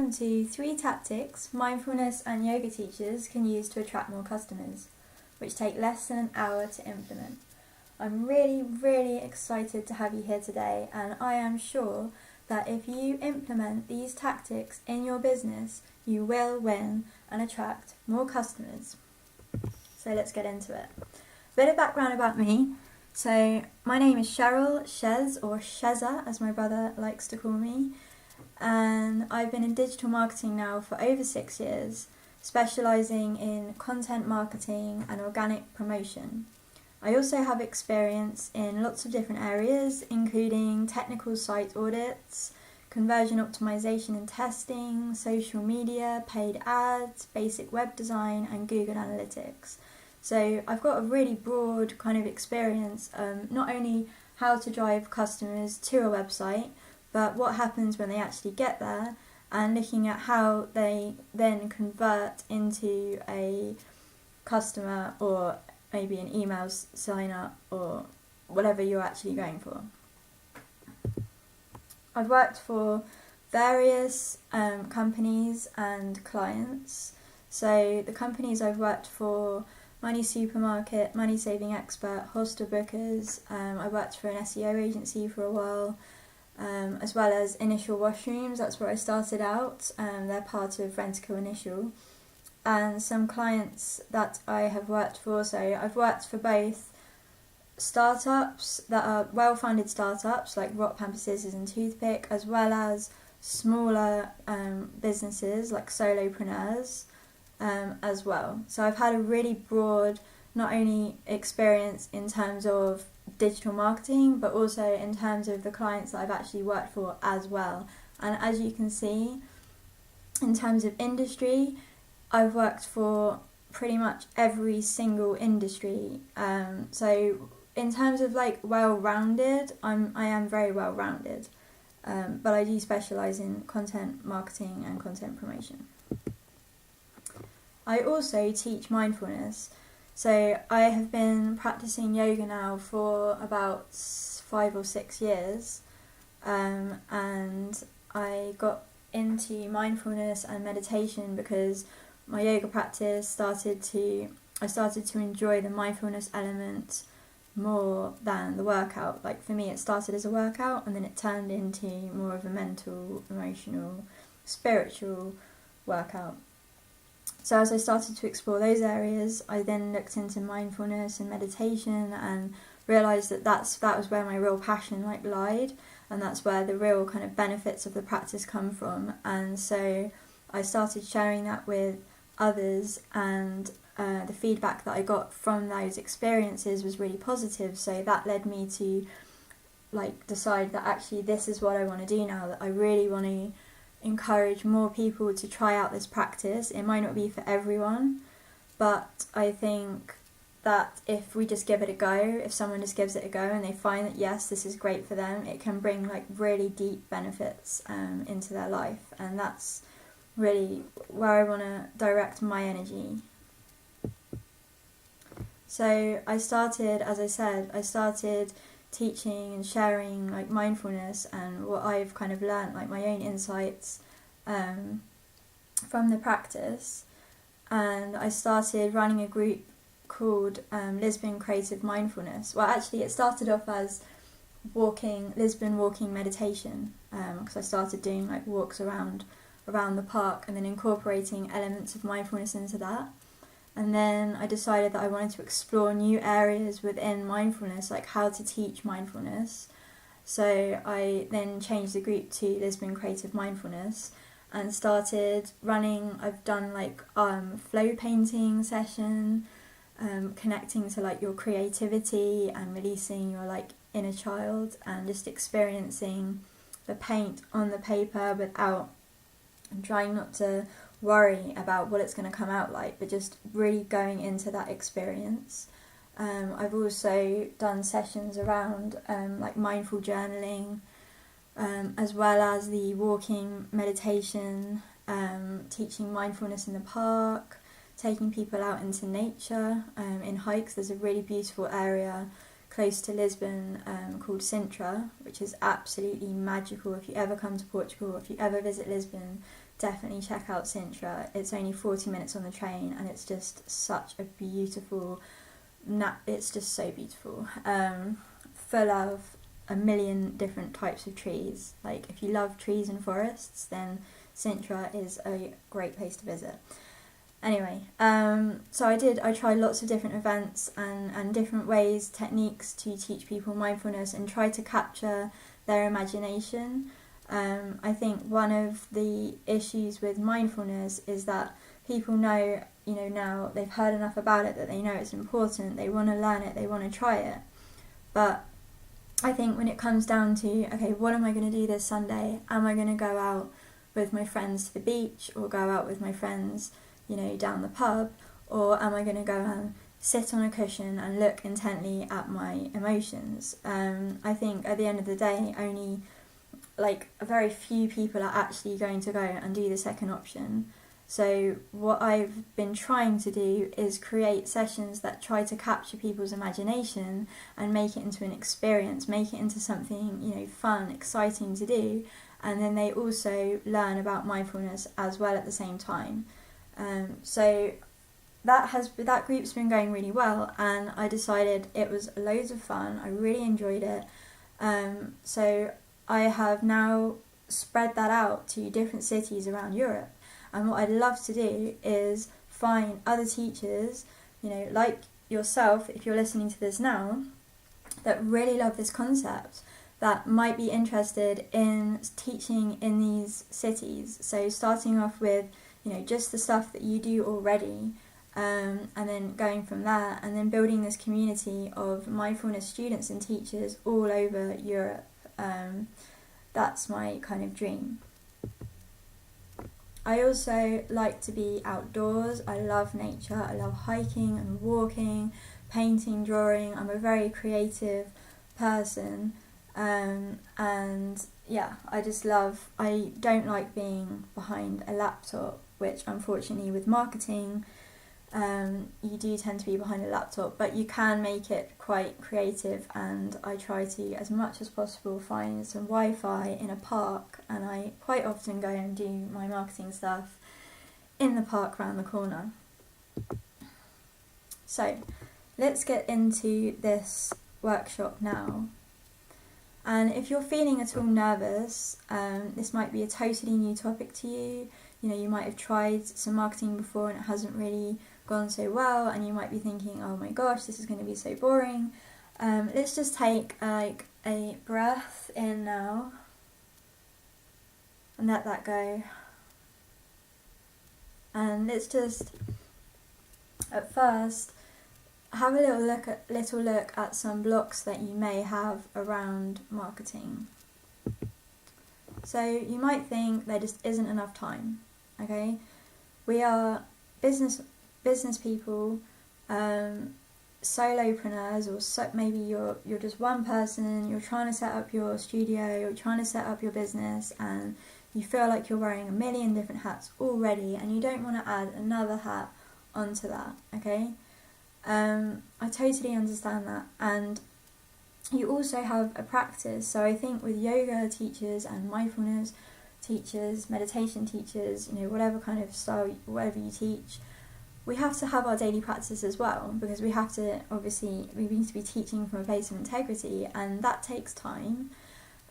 welcome to 3 tactics mindfulness and yoga teachers can use to attract more customers, which take less than an hour to implement. I'm really excited to have you here today, and I am sure that if you implement these tactics in your business, you will win and attract more customers. So let's get into it. A bit of background about me. So my name is Cheryl, Shez, or Sheza as my brother likes to call me, and I've been in digital marketing now for over 6 years, specialising in content marketing and organic promotion. I also have experience in lots of different areas, including technical site audits, conversion optimization and testing, social media, paid ads, basic web design, and Google Analytics. So I've got a really broad kind of experience, not only how to drive customers to a website, but what happens when they actually get there, and looking at how they then convert into a customer or maybe an email sign up or whatever you're actually going for. I've worked for various companies and clients. So the companies I've worked for: Money Supermarket, Money Saving Expert, Hostel Bookers. I worked for an SEO agency for a while, as well as Initial Washrooms. That's where I started out. They're part of Rentable Initial. And some clients that I have worked for, so I've worked for both startups that are well-funded startups like Rock, Paper, Scissors and Toothpick, as well as smaller businesses like solopreneurs as well. So I've had a really broad, not only experience in terms of digital marketing, but also in terms of the clients that I've actually worked for as well. And as you can see, in terms of industry, I've worked for pretty much every single industry. So in terms of like well-rounded, I am very well-rounded, but I do specialise in content marketing and content promotion. I also teach mindfulness. So I have been practicing yoga now for about 5 or 6 years, and I got into mindfulness and meditation because my yoga practice I started to enjoy the mindfulness element more than the workout. Like for me, it started as a workout and then it turned into more of a mental, emotional, spiritual workout. So as I started to explore those areas, I then looked into mindfulness and meditation and realised that was where my real passion lied, and that's where the real kind of benefits of the practice come from. And so I started sharing that with others, and the feedback that I got from those experiences was really positive. So that led me to decide that actually this is what I want to do now, that I really want to encourage more people to try out this practice. It might not be for everyone, but I think that if we just give it a go, if someone just gives it a go and they find that yes, this is great for them, it can bring really deep benefits into their life, and that's really where I want to direct my energy. So I started teaching and sharing mindfulness and what I've kind of learnt, my own insights from the practice, and I started running a group called Lisbon Creative Mindfulness. Well, actually it started off as Lisbon walking meditation, because I started doing walks around the park and then incorporating elements of mindfulness into that. And then I decided that I wanted to explore new areas within mindfulness, like how to teach mindfulness. So I then changed the group to Lisbon Creative Mindfulness and started running. I've done flow painting session, connecting to your creativity and releasing your inner child, and just experiencing the paint on the paper without trying not to worry about what it's going to come out like, but just really going into that experience. I've also done sessions around mindful journaling, as well as the walking meditation, teaching mindfulness in the park, taking people out into nature, in hikes. There's a really beautiful area close to Lisbon called Sintra, which is absolutely magical. If you ever come to Portugal, if you ever visit Lisbon, definitely check out Sintra. It's only 40 minutes on the train, and it's just such a beautiful, it's just so beautiful, full of a million different types of trees. Like, if you love trees and forests, then Sintra is a great place to visit. Anyway, so I tried lots of different events and different ways, techniques to teach people mindfulness and try to capture their imagination. I think one of the issues with mindfulness is that people know, now they've heard enough about it that they know it's important, they want to learn it, they want to try it. But I think when it comes down to, okay, what am I going to do this Sunday? Am I going to go out with my friends to the beach, or go out with my friends, down the pub? Or am I going to go and sit on a cushion and look intently at my emotions? I think at the end of the day, only a very few people are actually going to go and do the second option. So what I've been trying to do is create sessions that try to capture people's imagination and make it into an experience, make it into something, fun, exciting to do. And then they also learn about mindfulness as well at the same time. So that group's been going really well, and I decided it was loads of fun. I really enjoyed it. So I have now spread that out to different cities around Europe. And what I'd love to do is find other teachers, like yourself, if you're listening to this now, that really love this concept, that might be interested in teaching in these cities. So starting off with, just the stuff that you do already, and then going from there, and then building this community of mindfulness students and teachers all over Europe. That's my kind of dream. I also like to be outdoors. I love nature. I love hiking and walking, painting, drawing. I'm a very creative person. And yeah, I don't like being behind a laptop, which unfortunately with marketing, you do tend to be behind a laptop, but you can make it quite creative, and I try to, as much as possible, find some Wi-Fi in a park, and I quite often go and do my marketing stuff in the park around the corner. So let's get into this workshop now. And if you're feeling at all nervous, this might be a totally new topic to you. You might have tried some marketing before and it hasn't really gone so well, and you might be thinking, oh my gosh, this is going to be so boring. Let's just take a breath in now and let that go. And let's just, at first, have a little look at some blocks that you may have around marketing. So you might think there just isn't enough time. Okay, we are business people, solopreneurs, or maybe you're just one person. You're trying to set up your studio, you're trying to set up your business, and you feel like you're wearing a million different hats already, and you don't want to add another hat onto that. Okay. I totally understand that, and you also have a practice. So I think with yoga teachers and mindfulness teachers, meditation teachers, whatever kind of style, whatever you teach, we have to have our daily practice as well, because we need to be teaching from a place of integrity, and that takes time,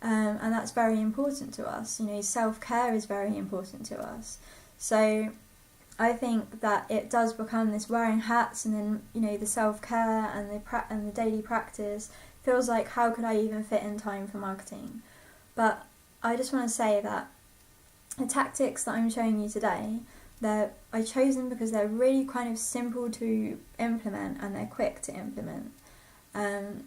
and that's very important to us. Self-care is very important to us. So I think that it does become this wearing hats, and then the self-care and the daily practice feels like, how could I even fit in time for marketing? But I just want to say that the tactics that I'm showing you today, I chose them because they're really kind of simple to implement, and they're quick to implement.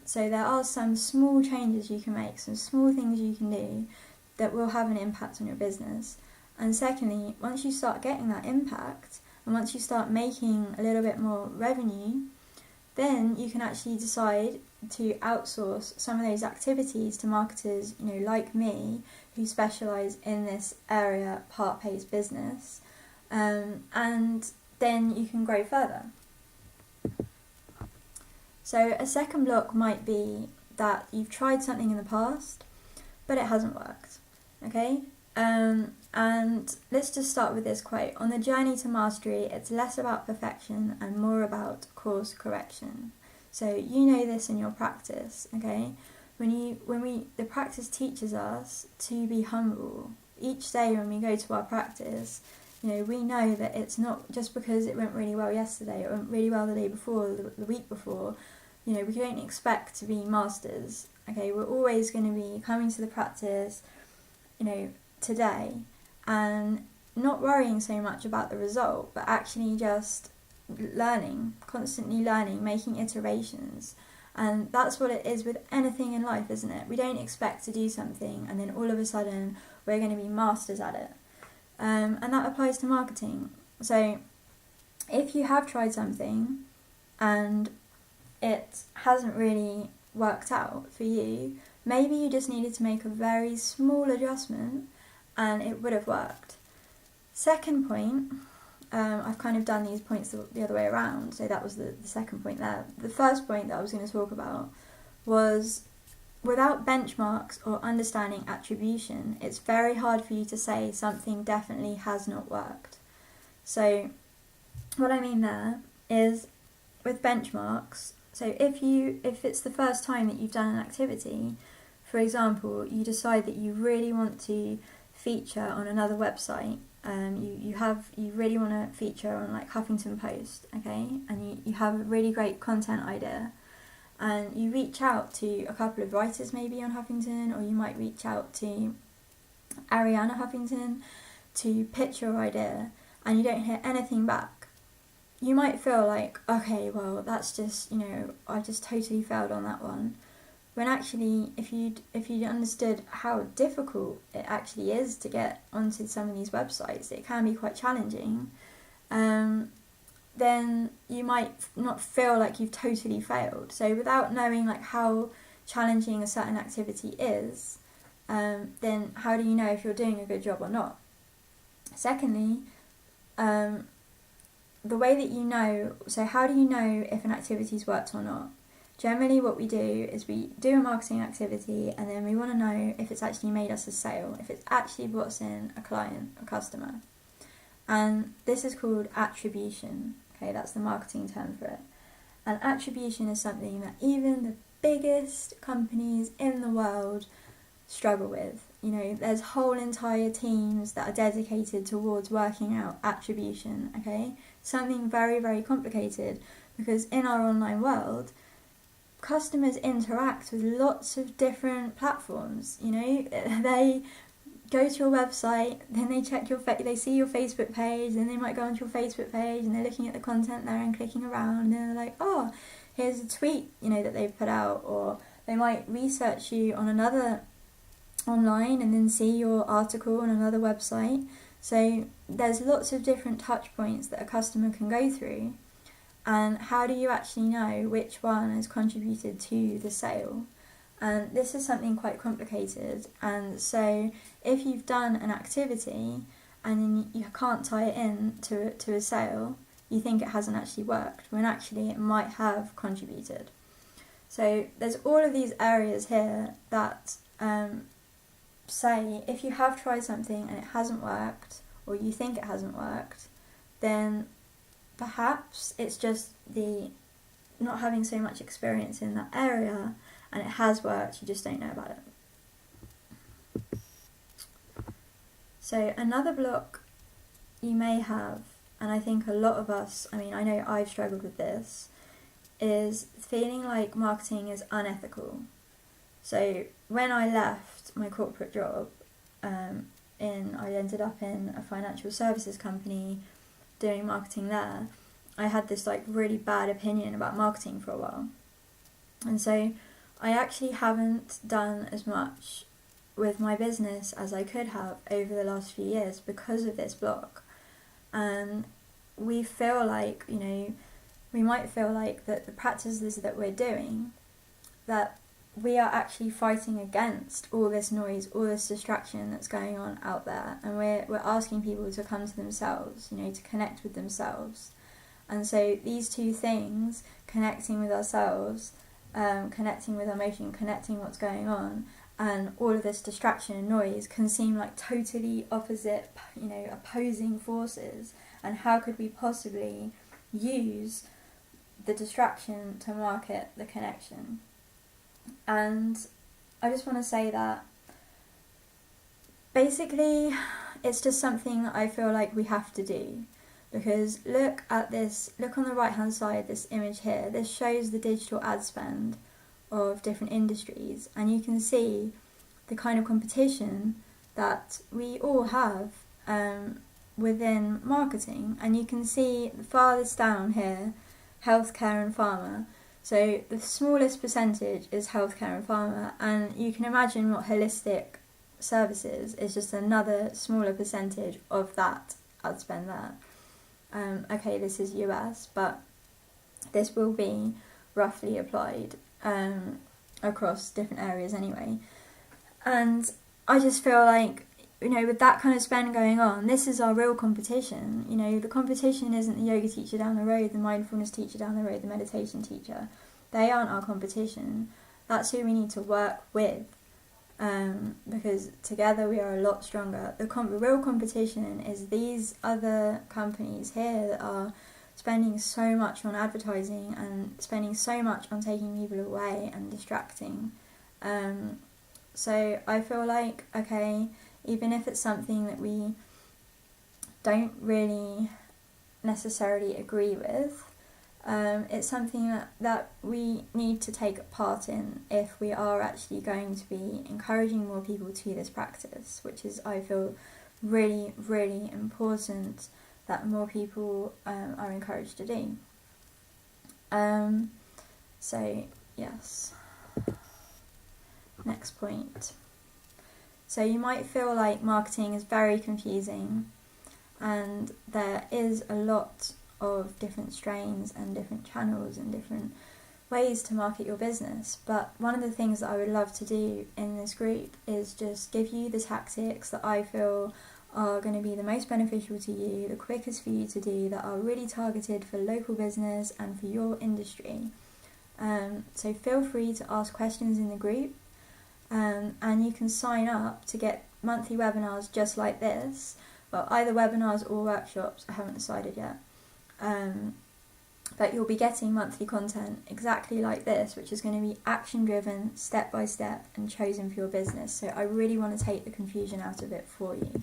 So there are some small changes you can make, some small things you can do that will have an impact on your business. And secondly, once you start getting that impact, and once you start making a little bit more revenue, then you can actually decide to outsource some of those activities to marketers, like me, who specialise in this area, part-paced business, and then you can grow further. So a second block might be that you've tried something in the past, but it hasn't worked. Okay? And let's just start with this quote. On the journey to mastery, it's less about perfection and more about course correction. So you know this in your practice, okay? The practice teaches us to be humble. Each day when we go to our practice, we know that it's not just because it went really well yesterday, it went really well the day before, the week before. We don't expect to be masters, okay? We're always going to be coming to the practice, today, and not worrying so much about the result, but actually just learning, constantly learning, making iterations. And that's what it is with anything in life, isn't it? We don't expect to do something and then all of a sudden we're going to be masters at it. And that applies to marketing. So if you have tried something and it hasn't really worked out for you, maybe you just needed to make a very small adjustment and it would have worked. Second point, I've kind of done these points the other way around, so that was the second point there. The first point that I was going to talk about was, without benchmarks or understanding attribution, it's very hard for you to say something definitely has not worked. So what I mean there is, with benchmarks, so if it's the first time that you've done an activity, for example, you decide that you really want to feature on another website, you really want to feature on like Huffington Post, okay, and you have a really great content idea, and you reach out to a couple of writers maybe on Huffington, or you might reach out to Ariana Huffington to pitch your idea, and you don't hear anything back. You might feel like, okay, well, that's just, I just totally failed on that one. When actually, if you'd understood how difficult it actually is to get onto some of these websites, it can be quite challenging, then you might not feel like you've totally failed. So without knowing like how challenging a certain activity is, then how do you know if you're doing a good job or not? Secondly, the way that you know, so how do you know if an activity's worked or not? Generally what we do is we do a marketing activity and then we want to know if it's actually made us a sale, if it's actually brought in a client, a customer. And this is called attribution, okay, that's the marketing term for it. And attribution is something that even the biggest companies in the world struggle with. There's whole entire teams that are dedicated towards working out attribution, okay? Something very, very complicated, because in our online world, customers interact with lots of different platforms. They go to your website, then they check they see your Facebook page, then they might go onto your Facebook page and they're looking at the content there and clicking around, and then they're like, oh, here's a tweet, that they've put out, or they might research you on another online and then see your article on another website. So there's lots of different touch points that a customer can go through. And how do you actually know which one has contributed to the sale? And this is something quite complicated. And so if you've done an activity and you can't tie it in to a sale, you think it hasn't actually worked, when actually it might have contributed. So there's all of these areas here that say if you have tried something and it hasn't worked, or you think it hasn't worked, then perhaps it's just the not having so much experience in that area, and it has worked, you just don't know about it. So another block you may have, and I think a lot of us, I know I've struggled with this, is feeling like marketing is unethical. So when I left my corporate job, I ended up in a financial services company doing marketing there. I had this really bad opinion about marketing for a while. And so I actually haven't done as much with my business as I could have over the last few years because of this block. And we feel like, we might feel like that the practices that we're doing, that we are actually fighting against all this noise, all this distraction that's going on out there, and we're asking people to come to themselves, to connect with themselves. And so these two things, connecting with ourselves, connecting with our emotion, connecting what's going on, and all of this distraction and noise can seem like totally opposite, opposing forces. And how could we possibly use the distraction to market the connection? And I just want to say that basically it's just something that I feel like we have to do. Because look at this, look on the right hand side, this image here. This shows the digital ad spend of different industries, and you can see the kind of competition that we all have within marketing. And you can see the farthest down here, healthcare and pharma. So the smallest percentage is healthcare and pharma, and you can imagine what holistic services is just another smaller percentage of that ad spend there. Okay, this is US, but this will be roughly applied across different areas anyway. And I just feel like, with that kind of spend going on, this is our real competition. The competition isn't the yoga teacher down the road, the mindfulness teacher down the road, the meditation teacher. They aren't our competition. That's who we need to work with, because together we are a lot stronger. The real competition is these other companies here that are spending so much on advertising and spending so much on taking people away and distracting. So I feel like, okay, even if it's something that we don't really necessarily agree with, it's something that we need to take part in if we are actually going to be encouraging more people to this practice, which is, I feel, really, really important that more people are encouraged to do. So, yes. Next point. So you might feel like marketing is very confusing, and there is a lot of different strains and different channels and different ways to market your business. But one of the things that I would love to do in this group is just give you the tactics that I feel are going to be the most beneficial to you, the quickest for you to do, that are really targeted for local business and for your industry. So feel free to ask questions in the group, and you can sign up to get monthly webinars just like this. Well, either webinars or workshops, I haven't decided yet. But you'll be getting monthly content exactly like this, which is going to be action driven, step by step, and chosen for your business. So I really want to take the confusion out of it for you.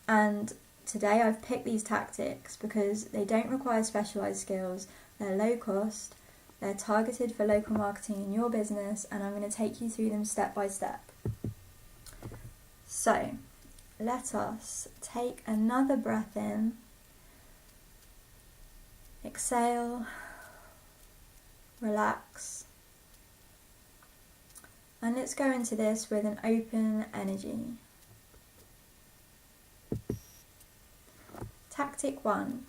And today I've picked these tactics because they don't require specialised skills, they're low cost, they're targeted for local marketing in your business, and I'm going to take you through them step by step. So let us take another breath in. Exhale, relax, and let's go into this with an open energy. Tactic 1.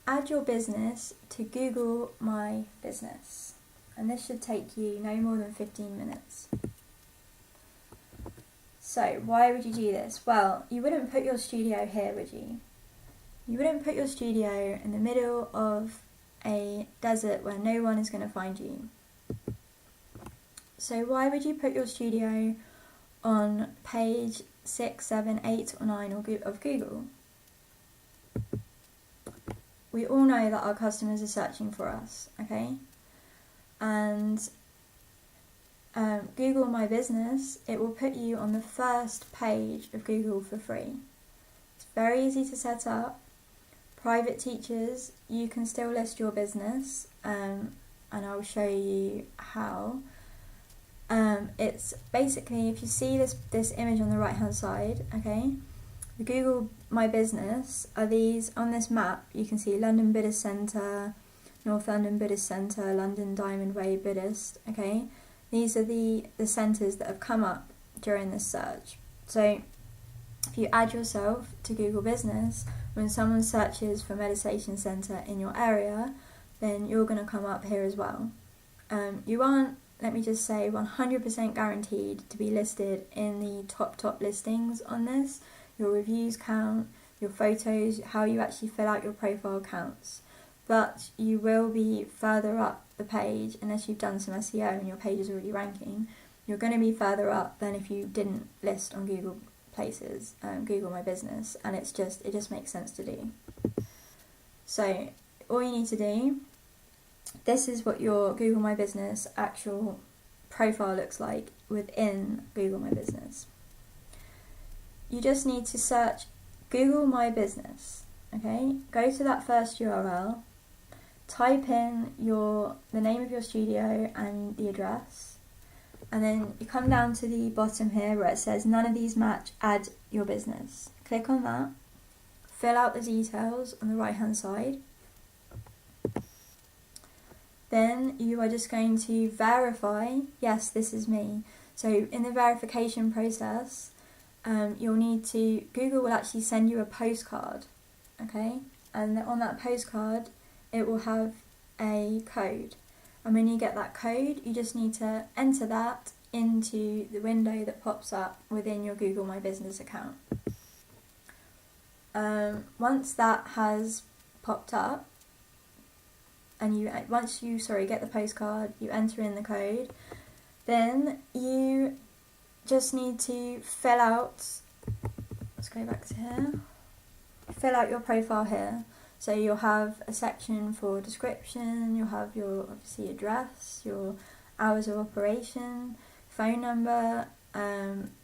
Add your business to Google My Business, and this should take you no more than 15 minutes. So why would you do this? Well, you wouldn't put your studio here, would you? You wouldn't put your studio in the middle of a desert where no one is going to find you. So why would you put your studio on page 6, 7, 8 or 9 of Google? We all know that our customers are searching for us, okay? And Google My Business, it will put you on the first page of Google for free. It's very easy to set up. Private teachers, you can still list your business, and I'll show you how. It's basically, if you see this image on the right hand side, okay, the Google My Business are these, on this map you can see London Buddhist Centre, North London Buddhist Centre, London Diamond Way Buddhist, okay. These are the centres that have come up during this search. So if you add yourself to Google Business, when someone searches for meditation centre in your area, then you're going to come up here as well. You aren't, let me just say, 100% guaranteed to be listed in the top listings on this. Your reviews count, your photos, how you actually fill out your profile counts. But you will be further up the page, unless you've done some SEO and your page is already ranking, you're going to be further up than if you didn't list on Google Places, Google My Business, and it just makes sense to do. So all you need to do, this is what your Google My Business actual profile looks like within Google My Business. You just need to search Google My Business, okay? Go to that first URL, type in the name of your studio and the address, and then you come down to the bottom here where it says none of these match, add your business. Click on that, fill out the details on the right hand side. Then you are just going to verify, yes, this is me. So in the verification process, you'll need to, Google will actually send you a postcard, okay? And on that postcard, it will have a code. And when you get that code, you just need to enter that into the window that pops up within your Google My Business account. Once that has popped up, and once you get the postcard, you enter in the code, then you just need to fill out, let's go back to here, fill out your profile here. So you'll have a section for description, you'll have your, obviously, address, your hours of operation, phone number,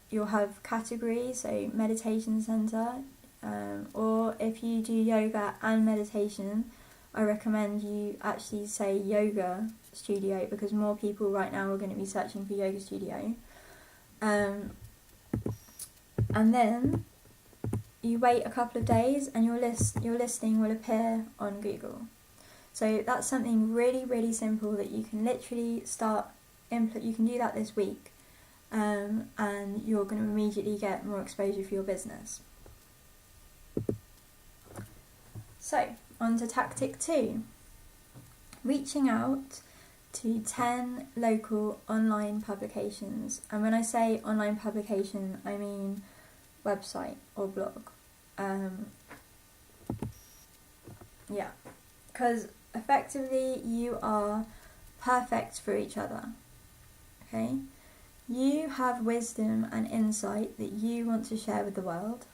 you'll have category, so meditation center, or if you do yoga and meditation, I recommend you actually say yoga studio, because more people right now are going to be searching for yoga studio. And then you wait a couple of days and your listing will appear on Google. So that's something really, really simple that you can literally you can do that this week, and you're going to immediately get more exposure for your business. So, on to tactic 2. Reaching out to 10 local online publications. And when I say online publication, I mean website or blog. Because effectively you are perfect for each other. Okay? You have wisdom and insight that you want to share with the world.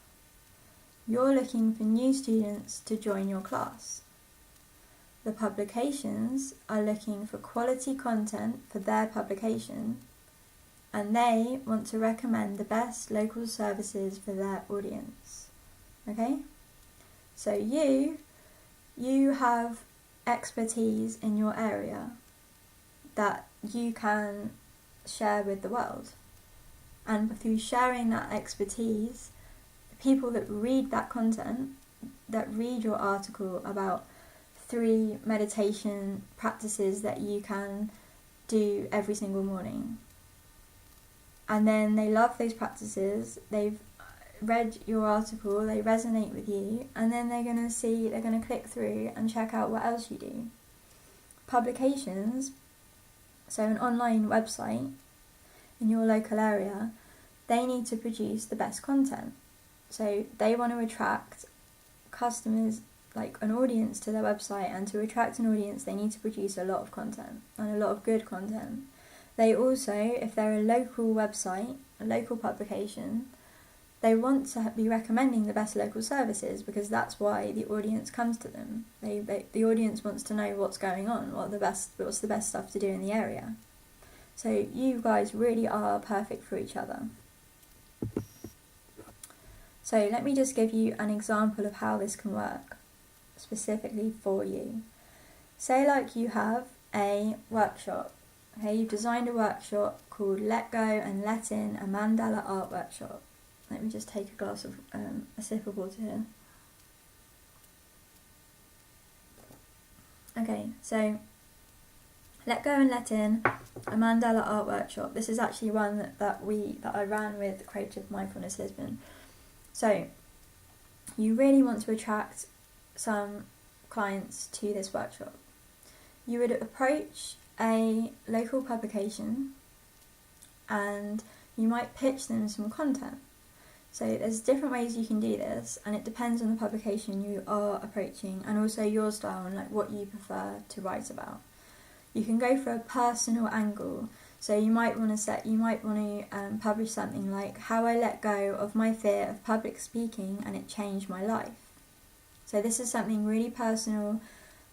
You're looking for new students to join your class. The publications are looking for quality content for their publication, and they want to recommend the best local services for their audience. Okay? So you have expertise in your area that you can share with the world. And through sharing that expertise, people that read that content, that read your article about 3 meditation practices that you can do every single morning, and then they love those practices, they've read your article, they resonate with you, and then they're going to click through and check out what else you do. Publications, so an online website in your local area, they need to produce the best content. So they want to attract customers, like an audience, to their website, and to attract an audience they need to produce a lot of content, and a lot of good content. They also, if they're a local website, a local publication, they want to be recommending the best local services, because that's why the audience comes to them. The audience wants to know what's going on, what's the best stuff to do in the area. So you guys really are perfect for each other. So let me just give you an example of how this can work specifically for you. Say like you have a workshop, okay, you've designed a workshop called Let Go and Let In, a Mandala Art Workshop. Let me just take a sip of water here. Okay, so Let Go and Let In, a Mandala Art Workshop. This is actually one that I ran with Creative Mindfulness Lisbon. So you really want to attract some clients to this workshop. You would approach a local publication and you might pitch them some content. So there's different ways you can do this, and it depends on the publication you are approaching and also your style and like what you prefer to write about. You can go for a personal angle. So you might want to publish something like how I let go of my fear of public speaking and it changed my life. So this is something really personal.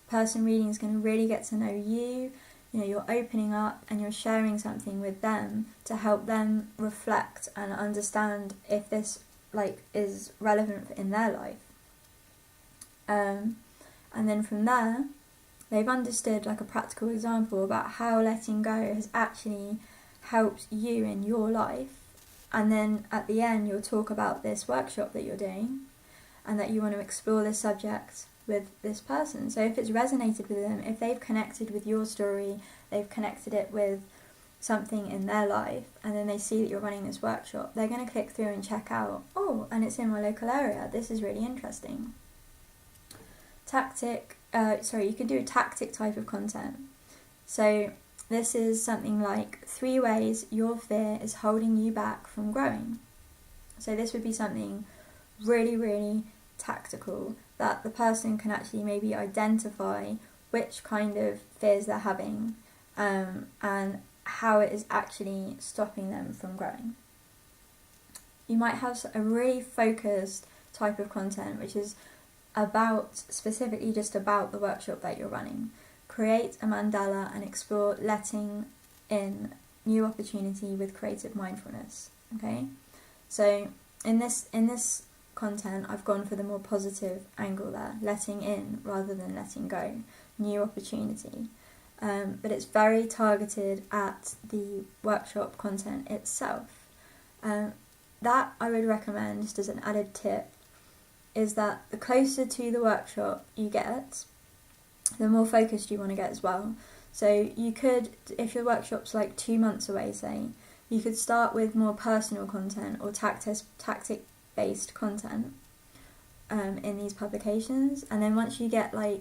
Person reading is going to really get to know you. You know, you're opening up and you're sharing something with them to help them reflect and understand if this is relevant in their life. And then from there, they've understood a practical example about how letting go has actually helped you in your life. And then at the end, you'll talk about this workshop that you're doing and that you want to explore this subject with this person. So if it's resonated with them, if they've connected with your story, they've connected it with something in their life, and then they see that you're running this workshop, they're going to click through and check out, oh, and it's in my local area, this is really interesting. You can do a tactic type of content. So this is something like 3 ways your fear is holding you back from growing. So this would be something really, really tactical, that the person can actually maybe identify which kind of fears they're having, and how it is actually stopping them from growing. You might have a really focused type of content which is specifically just about the workshop that you're running. Create a mandala and explore letting in new opportunity with creative mindfulness. Okay, so in this content, I've gone for the more positive angle there, letting in rather than letting go, new opportunity. But it's very targeted at the workshop content itself. That I would recommend, just as an added tip, is that the closer to the workshop you get, the more focused you want to get as well. So you could, if your workshop's 2 months away, say, you could start with more personal content or tactic-based content in these publications, and then once you get a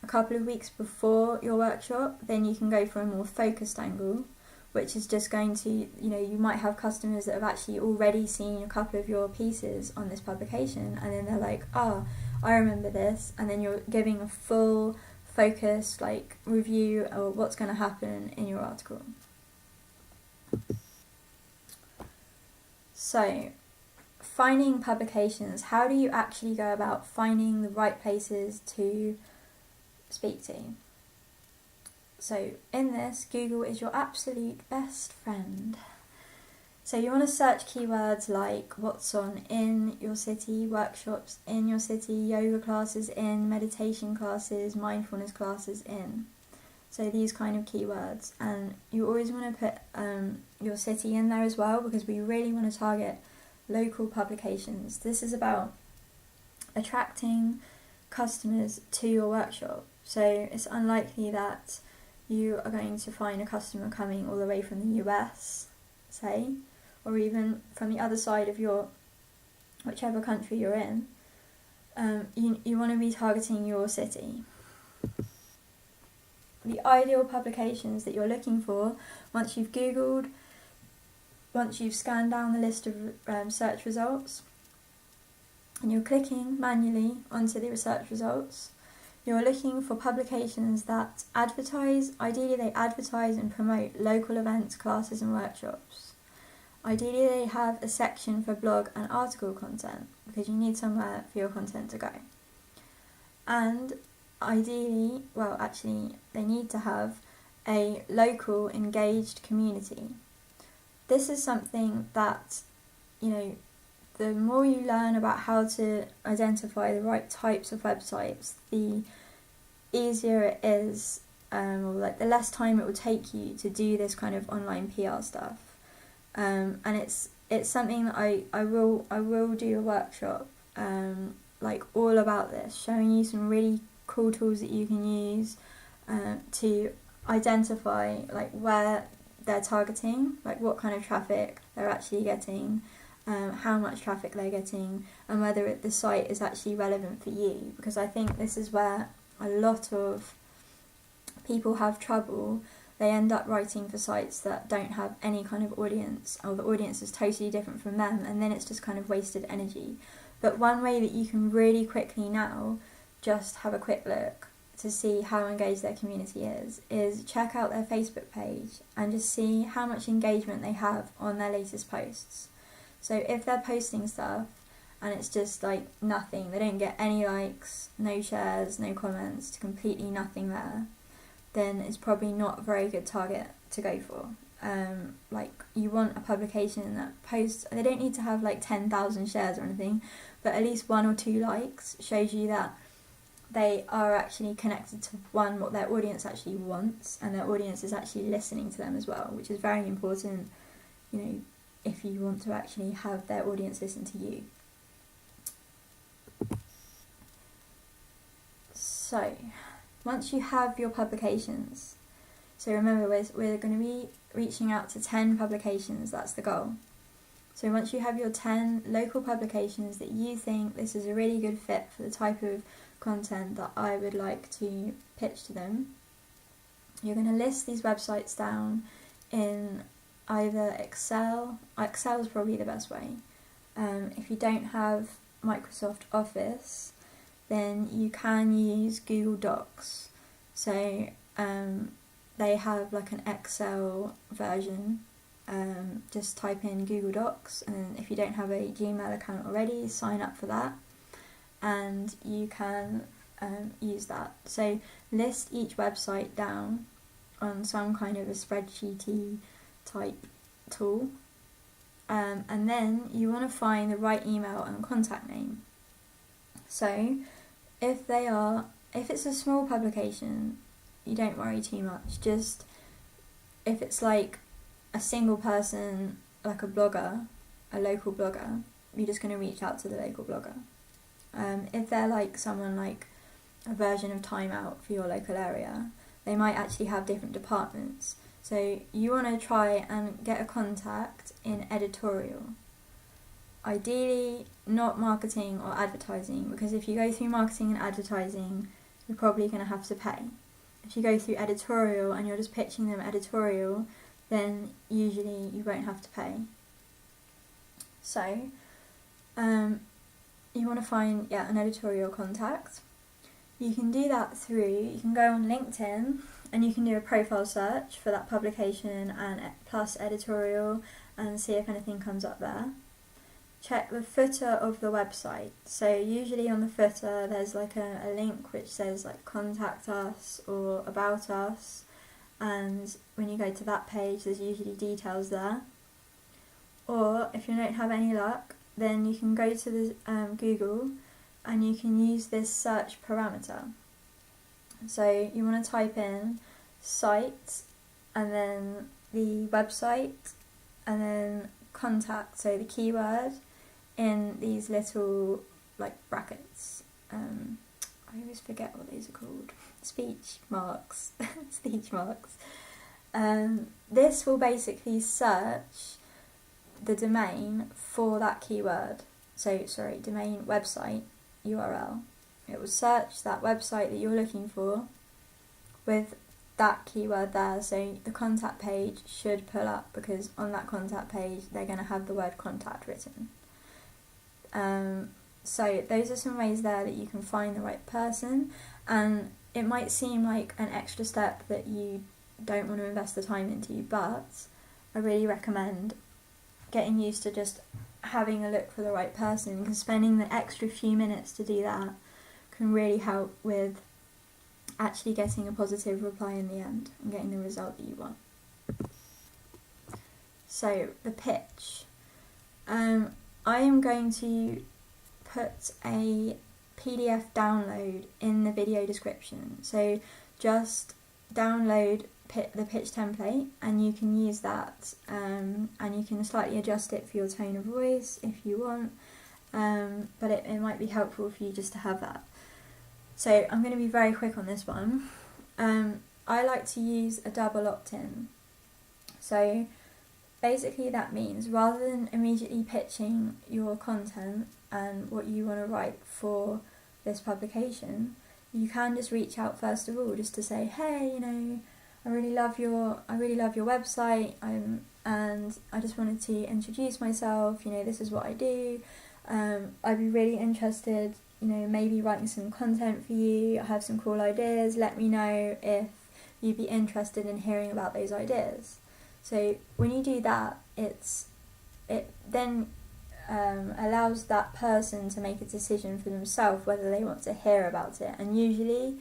couple of weeks before your workshop, then you can go for a more focused angle, which is just going to, you might have customers that have actually already seen a couple of your pieces on this publication, and then they're like, I remember this, and then you're giving a full focused review of what's going to happen in your article. So, finding publications, how do you actually go about finding the right places to speak to? So in this, Google is your absolute best friend. So you want to search keywords like what's on in your city, workshops in your city, yoga classes in, meditation classes, mindfulness classes in. So these kind of keywords. And you always want to put your city in there as well, because we really want to target local publications. This is about attracting customers to your workshop. So it's unlikely that you are going to find a customer coming all the way from the US, say, or even from the other side of whichever country you're in. You want to be targeting your city. The ideal publications that you're looking for, once you've Googled, once you've scanned down the list of search results, and you're clicking manually onto the search results, you're looking for publications that ideally they advertise and promote local events, classes and workshops. Ideally they have a section for blog and article content, because you need somewhere for your content to go. And ideally, they need to have a local engaged community. This is something that, the more you learn about how to identify the right types of websites, the easier it is, or the less time it will take you to do this kind of online PR stuff. And it's something that I will do a workshop all about this, showing you some really cool tools that you can use to identify where they're targeting, what kind of traffic they're actually getting, how much traffic they're getting, and whether the site is actually relevant for you. Because I think this is where a lot of people have trouble. They end up writing for sites that don't have any kind of audience, or the audience is totally different from them, and then it's just kind of wasted energy. But one way that you can really quickly now just have a quick look to see how engaged their community is check out their Facebook page and just see how much engagement they have on their latest posts. So if they're posting stuff and it's just like nothing, they don't get any likes, no shares, no comments, completely nothing there, then it's probably not a very good target to go for. Like, you want a publication that posts, they don't need to have like 10,000 shares or anything, but at least 1 or 2 likes shows you that they are actually connected to what their audience actually wants, and their audience is actually listening to them as well, which is very important, if you want to actually have their audience listen to you. So, once you have your publications, so remember we're going to be reaching out to 10 publications, that's the goal. So once you have your 10 local publications that you think this is a really good fit for the type of content that I would like to pitch to them, you're going to list these websites down in either Excel. Excel is probably the best way. If you don't have Microsoft Office, then you can use Google Docs. So they have like an Excel version. Just type in Google Docs, and then if you don't have a Gmail account already, sign up for that, and you can use that. So list each website down on some kind of a spreadsheety type tool, and then you want to find the right email and contact name. So if it's a small publication, you don't worry too much. Just if it's like a single person, like a blogger, a local blogger, you're just going to reach out to the local blogger. If they're like someone like a version of Time Out for your local area, they might actually have different departments. So you want to try and get a contact in editorial. Ideally, not marketing or advertising, because if you go through marketing and advertising, you're probably going to have to pay. If you go through editorial and you're just pitching them editorial, then usually you won't have to pay. So, you want to find an editorial contact. You can do that you can go on LinkedIn and you can do a profile search for that publication and plus editorial and see if anything comes up there. Check the footer of the website. So usually on the footer there's like a link which says like contact us or about us, and when you go to that page there's usually details there. Or if you don't have any luck, then you can go to the Google and you can use this search parameter. So you want to type in site and then the website and then contact, so the keyword, in these little like brackets. I always forget what these are called. Speech marks. Speech marks. This will basically search the domain for that keyword. So, domain website URL. It will search that website that you're looking for with that keyword there. So the contact page should pull up, because on that contact page they're going to have the word contact written. So those are some ways there that you can find the right person, and it might seem like an extra step that you don't want to invest the time into, but I really recommend getting used to just having a look for the right person, because spending the extra few minutes to do that can really help with actually getting a positive reply in the end and getting the result that you want. So the pitch. I am going to put a PDF download in the video description. So just download the pitch template and you can use that, and you can slightly adjust it for your tone of voice if you want, but it might be helpful for you just to have that. So I'm going to be very quick on this one. I like to use a double opt-in. So basically that means rather than immediately pitching your content and what you want to write for this publication, you can just reach out first of all just to say, hey, I really love your website, and I just wanted to introduce myself, this is what I do. I'd be really interested maybe writing some content for you. I have some cool ideas. Let me know if you'd be interested in hearing about those ideas. So when you do that, it then allows that person to make a decision for themselves whether they want to hear about it. And usually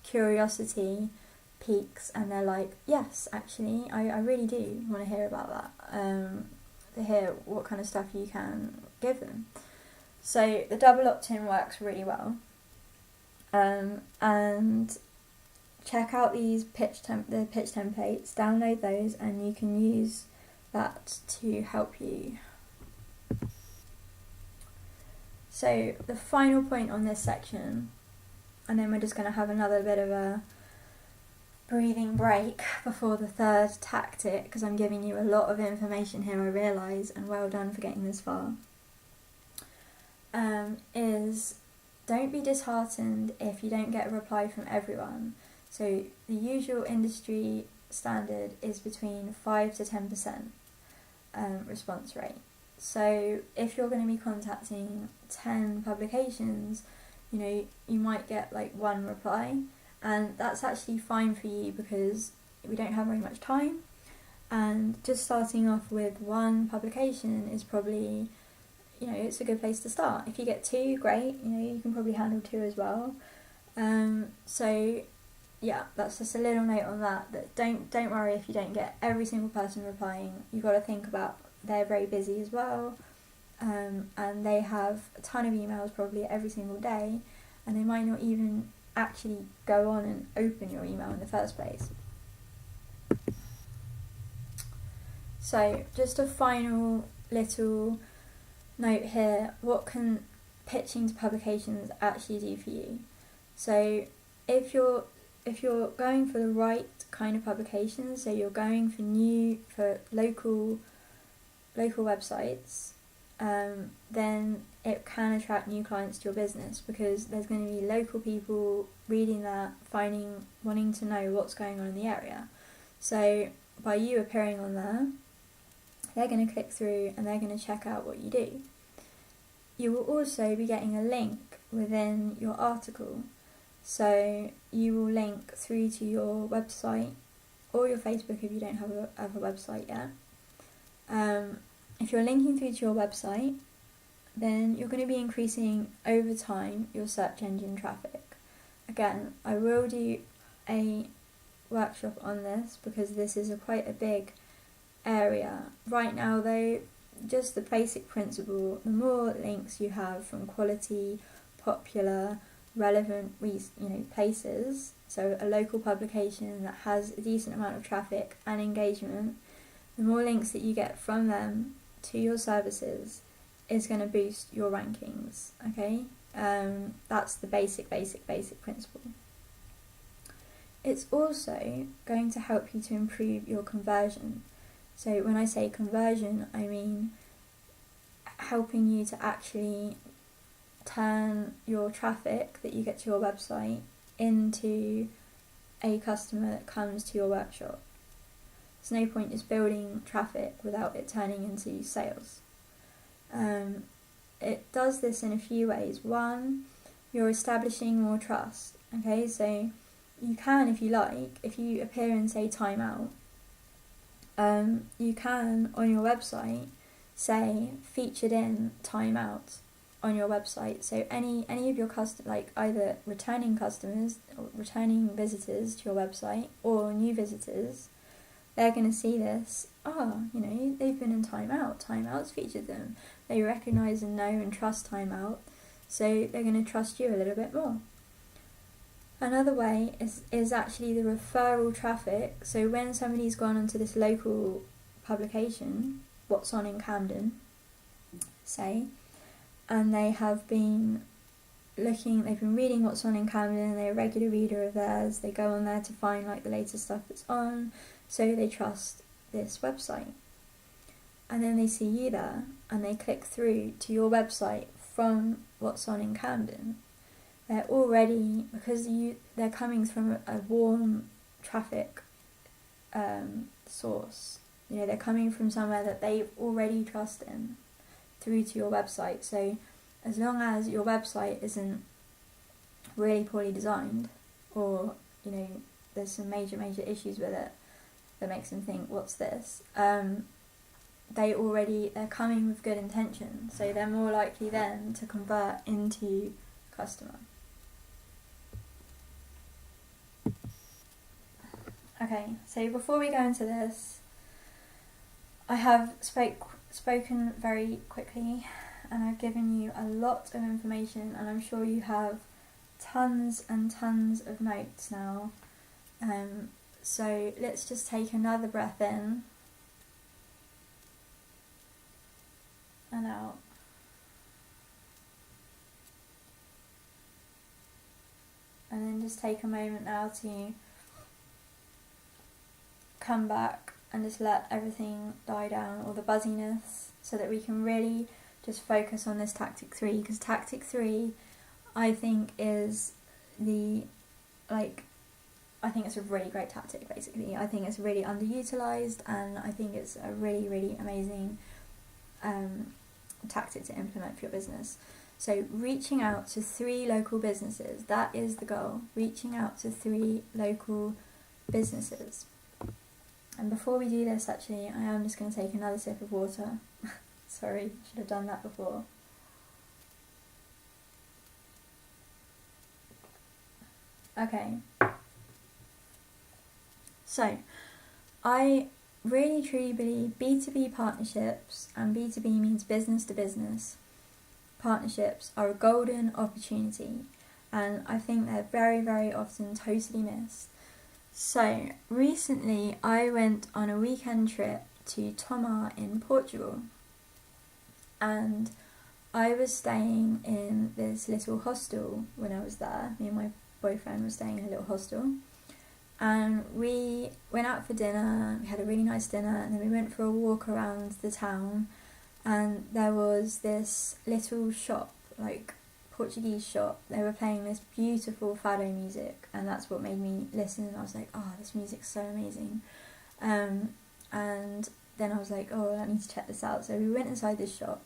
curiosity peaks and they're like, yes, actually, I really do want to hear about that, to hear what kind of stuff you can give them. So the double opt-in works really well. And check out these pitch templates, download those, and you can use that to help you. So the final point on this section, and then we're just going to have another bit of a breathing break before the third tactic, because I'm giving you a lot of information here, I realise, and well done for getting this far, is don't be disheartened if you don't get a reply from everyone. So the usual industry standard is between 5 to 10% response rate. So if you're going to be contacting 10 publications, you might get like one reply, and that's actually fine for you because we don't have very much time, and just starting off with one publication is probably, it's a good place to start. If you get 2, great, you can probably handle 2 as well. So yeah, that's just a little note on that don't worry if you don't get every single person replying. You've got to think about they're very busy as well, and they have a ton of emails probably every single day, and they might not even actually go on and open your email in the first place. So just a final little note here, what can pitching to publications actually do for you? So if you're going for the right kind of publications, so you're going for local websites, then it can attract new clients to your business, because there's going to be local people reading that, wanting to know what's going on in the area. So by you appearing on there, they're going to click through and they're going to check out what you do. You will also be getting a link within your article. So you will link through to your website or your Facebook if you don't have a website yet. If you're linking through to your website, then you're going to be increasing over time your search engine traffic. Again, I will do a workshop on this because this is quite a big area. Right now though, just the basic principle, the more links you have from quality, popular, relevant places, so a local publication that has a decent amount of traffic and engagement, the more links that you get from them to your services is going to boost your rankings. Okay, that's the basic principle. It's also going to help you to improve your conversion. So when I say conversion, I mean helping you to actually turn your traffic that you get to your website into a customer that comes to your workshop. There's no point just building traffic without it turning into sales. It does this in a few ways. One, you're establishing more trust. Okay, so you can, if you like, if you appear and say time out, you can on your website say featured in time out on your website. So any of your customers, either returning customers or returning visitors to your website or new visitors, they're going to see this. They've been in time out. Time out's featured them. They recognise and know and trust time out, so they're going to trust you a little bit more. Another way is actually the referral traffic. So when somebody's gone onto this local publication, What's On in Camden, say, and they have been they've been reading What's On in Camden, they're a regular reader of theirs, they go on there to find the latest stuff that's on, so they trust this website. And then they see you there, and they click through to your website from What's On in Camden. They're already, because they're coming from a warm traffic source. They're coming from somewhere that they already trust in through to your website. So as long as your website isn't really poorly designed, or there's some major issues with it that makes them think, what's this, they're coming with good intention, so they're more likely then to convert into customer. Okay, so before we go into this, I have spoken very quickly, and I've given you a lot of information, and I'm sure you have tons and tons of notes now. So let's just take another breath in and out. And then just take a moment now to come back and just let everything die down, all the buzziness, so that we can really just focus on this tactic 3, because tactic 3 I think is I think it's a really great tactic, basically. I think it's really underutilized, and I think it's a really, really amazing tactic to implement for your business. So reaching out to 3 local businesses, that is the goal. Reaching out to 3 local businesses. And before we do this, actually, I am just going to take another sip of water. Sorry, should have done that before. Okay. So, I really truly believe B2B partnerships, and B2B means business to business, partnerships are a golden opportunity, and I think they're very, very often totally missed. So, recently I went on a weekend trip to Tomar in Portugal, and I was staying in this little hostel when I was there. Me and my boyfriend were staying in a little hostel, and we went out for dinner. We had a really nice dinner, and then we went for a walk around the town, and there was this little shop, like Portuguese shop. They were playing this beautiful fado music, and that's what made me listen. And I was like, oh, this music's so amazing. And then I was like, oh, I need to check this out. So we went inside this shop,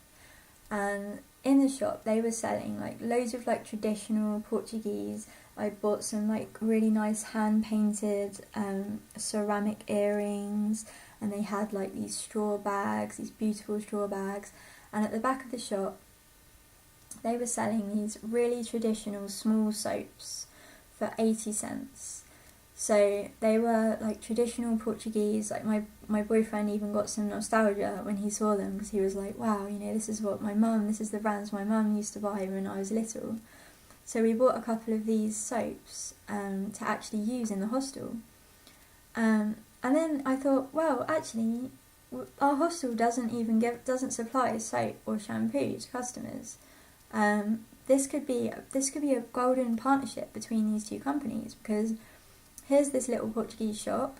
and in the shop they were selling like loads of like traditional Portuguese. I bought some like really nice hand painted ceramic earrings, and they had like these straw bags, these beautiful straw bags. And at the back of the shop they were selling these really traditional small soaps for 80 cents. So they were like traditional Portuguese. Like my boyfriend even got some nostalgia when he saw them, because he was like, wow, this is the brands my mum used to buy when I was little. So we bought a couple of these soaps to actually use in the hostel. And then I thought, well, actually, our hostel doesn't supply soap or shampoo to customers. This could be a golden partnership between these 2 companies, because here's this little Portuguese shop.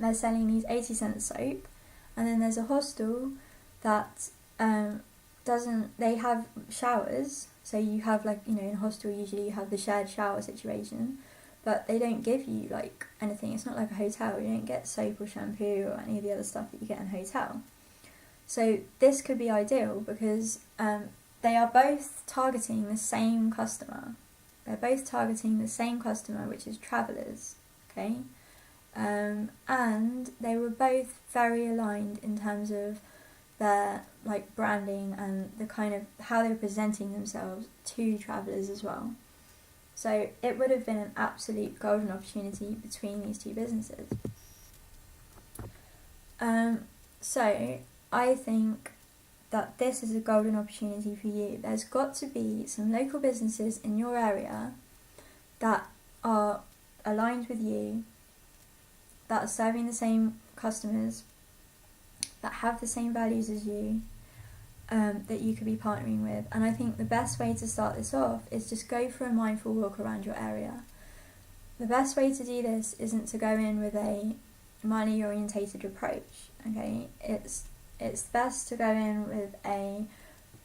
They're selling these 80-cent soap, and then there's a hostel that they have showers. So you have in a hostel usually you have the shared shower situation, but they don't give you like anything. It's not like a hotel. You don't get soap or shampoo or any of the other stuff that you get in a hotel. So this could be ideal, because they are both targeting the same customer. They're both targeting the same customer, which is travellers, okay? And they were both very aligned in terms of their like branding and the kind of how they were presenting themselves to travellers as well. So it would have been an absolute golden opportunity between these 2 businesses. So I think that this is a golden opportunity for you. There's got to be some local businesses in your area that are aligned with you, that are serving the same customers, that have the same values as you, that you could be partnering with. And I think the best way to start this off is just go for a mindful walk around your area. The best way to do this isn't to go in with a money orientated approach, okay? It's best to go in with a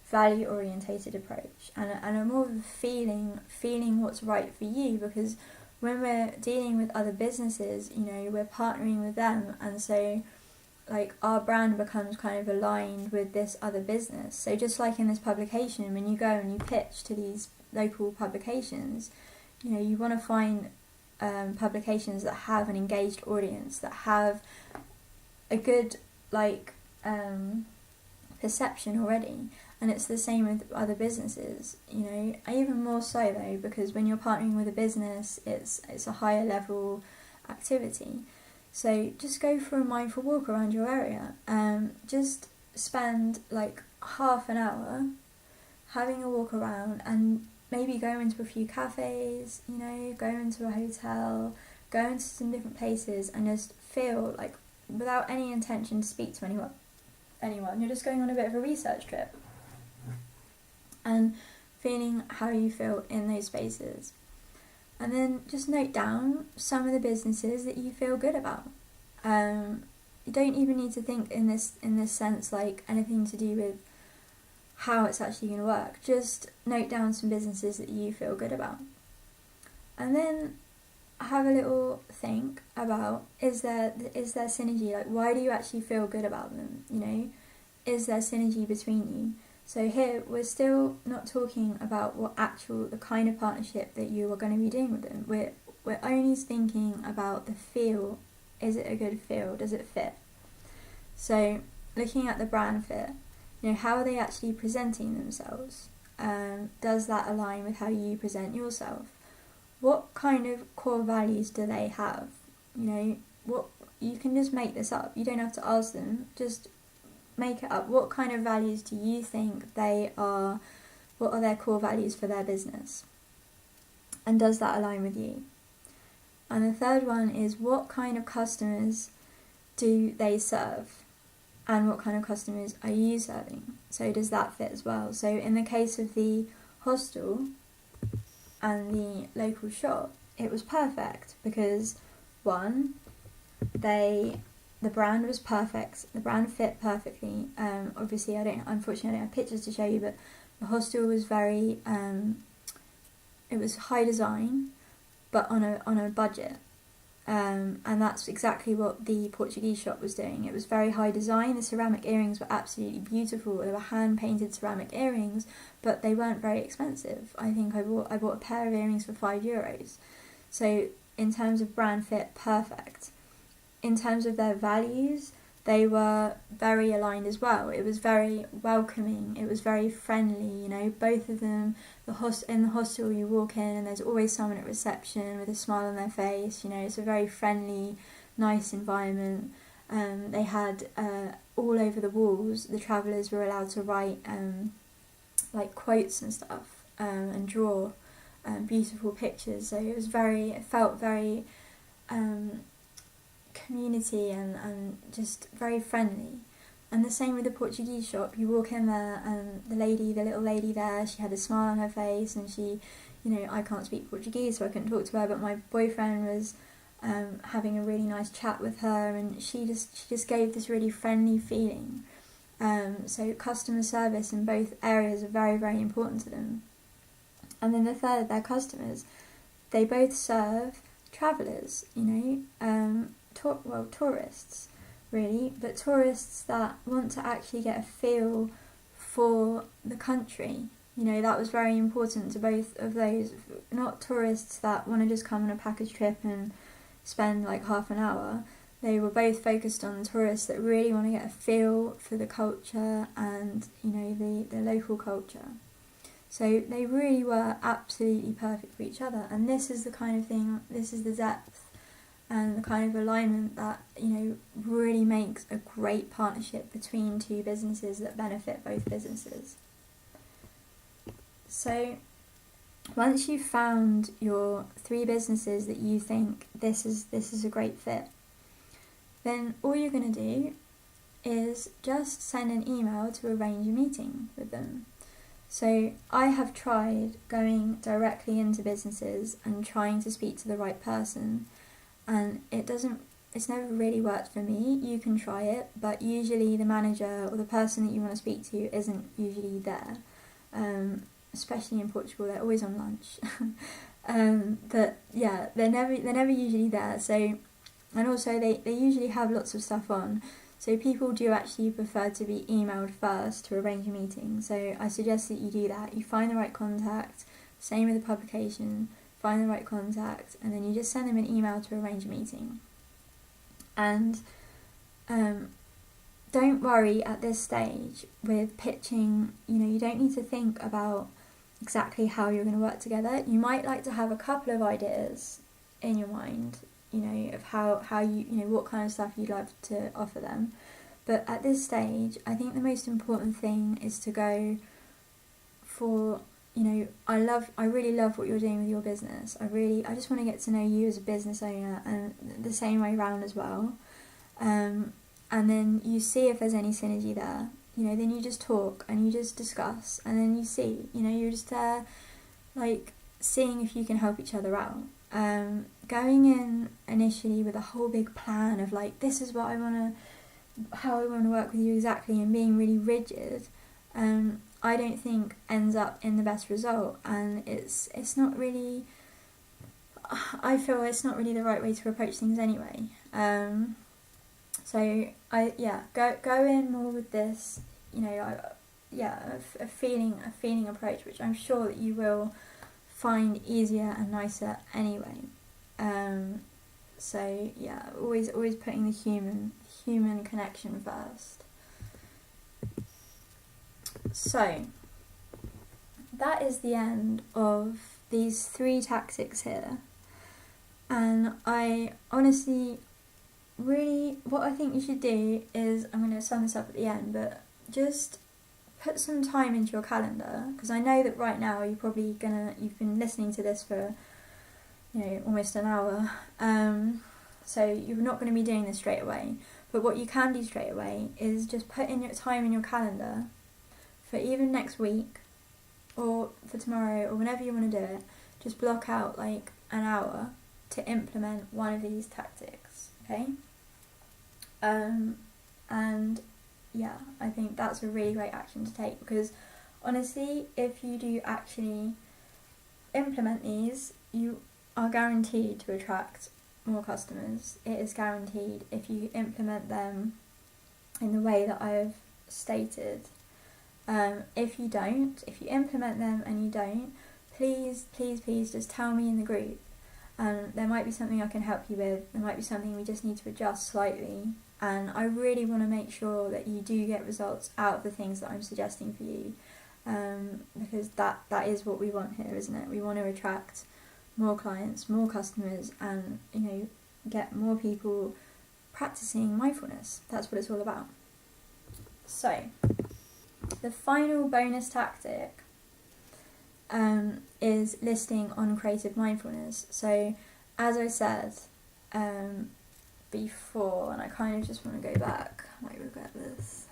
value orientated approach and a more of a feeling what's right for you, because when we're dealing with other businesses, we're partnering with them, and so like our brand becomes kind of aligned with this other business. So just like in this publication, when you go and you pitch to these local publications, you know, you want to find publications that have an engaged audience, that have a good perception already. And it's the same with other businesses, you know, even more so though, because when you're partnering with a business, it's a higher level activity. So just go for a mindful walk around your area. Just spend like half an hour having a walk around, and maybe go into a few cafes, you know, go into a hotel, go into some different places, and just feel like, without any intention to speak to anyone, you're just going on a bit of a research trip and feeling how you feel in those spaces. And then just note down some of the businesses that you feel good about. You don't even need to think in this sense like anything to do with how it's actually going to work. Just note down some businesses that you feel good about. And then have a little think about, is there synergy? Like, why do you actually feel good about them? You know, is there synergy between you? So here, we're still not talking about the kind of partnership that you are going to be doing with them. We're only thinking about the feel. Is it a good feel? Does it fit? So looking at the brand fit, you know, how are they actually presenting themselves? Does that align with how you present yourself? What kind of core values do they have? You know, you can just make this up. You don't have to ask them. Just make it up. What kind of values do you think they are? What are their core values for their business? And does that align with you? And the third one is, what kind of customers do they serve? And what kind of customers are you serving? So does that fit as well? So in the case of the hostel and the local shop, it was perfect because, one, the brand was perfect. The brand fit perfectly. Obviously, unfortunately, I don't have pictures to show you, but the hostel was very, it was high design, but on a budget. And that's exactly what the Portuguese shop was doing. It was very high design. The ceramic earrings were absolutely beautiful. They were hand-painted ceramic earrings, but they weren't very expensive. I think I bought a pair of earrings for €5. So in terms of brand fit, perfect. In terms of their values, they were very aligned as well. It was very welcoming. It was very friendly. You know, both of them. In the hostel, you walk in and there's always someone at reception with a smile on their face. You know, it's a very friendly, nice environment. They had all over the walls. The travellers were allowed to write like quotes and stuff, and draw beautiful pictures. So it felt very community and just very friendly. And the same with the Portuguese shop. You walk in there and the little lady there, she had a smile on her face, and she, you know, I can't speak Portuguese so I couldn't talk to her, but my boyfriend was having a really nice chat with her, and she just gave this really friendly feeling. So customer service in both areas are very, very important to them. And then the third, their customers. They both serve travellers, you know, tourists, really, but tourists that want to actually get a feel for the country. You know, that was very important to both of those. Not tourists that want to just come on a package trip and spend like half an hour. They were both focused on tourists that really want to get a feel for the culture and, you know, the local culture. So they really were absolutely perfect for each other. And this is the kind of thing, this is the depth and the kind of alignment that, you know, really makes a great partnership between two businesses that benefit both businesses. So once you've found your 3 businesses that you think this is a great fit, then all you're going to do is just send an email to arrange a meeting with them. So I have tried going directly into businesses and trying to speak to the right person, and it's never really worked for me. You can try it, but usually the manager or the person that you want to speak to isn't usually there. Especially in Portugal, they're always on lunch. But yeah, they're never usually there. So, and also they usually have lots of stuff on. So people do actually prefer to be emailed first to arrange a meeting. So I suggest that you do that. You find the right contact, same with the publication, find the right contact, and then you just send them an email to arrange a meeting. And don't worry at this stage with pitching. You don't need to think about exactly how you're going to work together. You might like to have a couple of ideas in your mind, of how you, what kind of stuff you'd like to offer them. But at this stage, I think the most important thing is to go for, I really love what you're doing with your business. I just want to get to know you as a business owner, and the same way around as well. And then you see if there's any synergy there. Then you just talk and you just discuss, and then you see, you're just there, seeing if you can help each other out. Going in initially with a whole big plan of this is what how I want to work with you exactly, and being really rigid, I don't think ends up in the best result, and it's not really, I feel it's not really the right way to approach things anyway. So go in more with this, a feeling approach, which I'm sure that you will find easier and nicer anyway. Always putting the human connection first. So that is the end of these 3 tactics here, and I honestly really, what I think you should do is, I'm going to sum this up at the end, but just put some time into your calendar, because I know that right now you've been listening to this for almost an hour, so you're not going to be doing this straight away. But what you can do straight away is just put in your time in your calendar for even next week or for tomorrow or whenever you want to do it. Just block out an hour to implement one of these tactics, okay? I think that's a really great action to take, because honestly, if you do actually implement these, you are guaranteed to attract more customers. It is guaranteed if you implement them in the way that I've stated. If you implement them and you don't, please just tell me in the group. There might be something I can help you with. There might be something we just need to adjust slightly. And I really want to make sure that you do get results out of the things that I'm suggesting for you. Because that is what we want here, isn't it? We want to attract more clients, more customers, and get more people practicing mindfulness. That's what it's all about. So the final bonus tactic is listing on creative mindfulness. So as I said before, and I kind of just want to go back, I might regret this,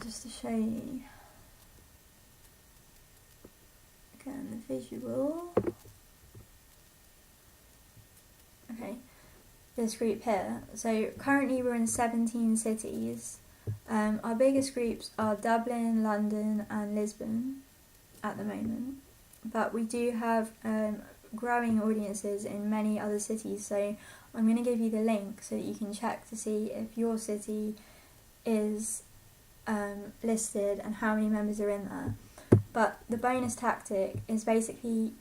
just to show you again the visual. Okay, this group here. So currently we're in 17 cities. Our biggest groups are Dublin, London and Lisbon at the moment, but we do have growing audiences in many other cities, so I'm going to give you the link so that you can check to see if your city is listed and how many members are in there. But the bonus tactic is basically,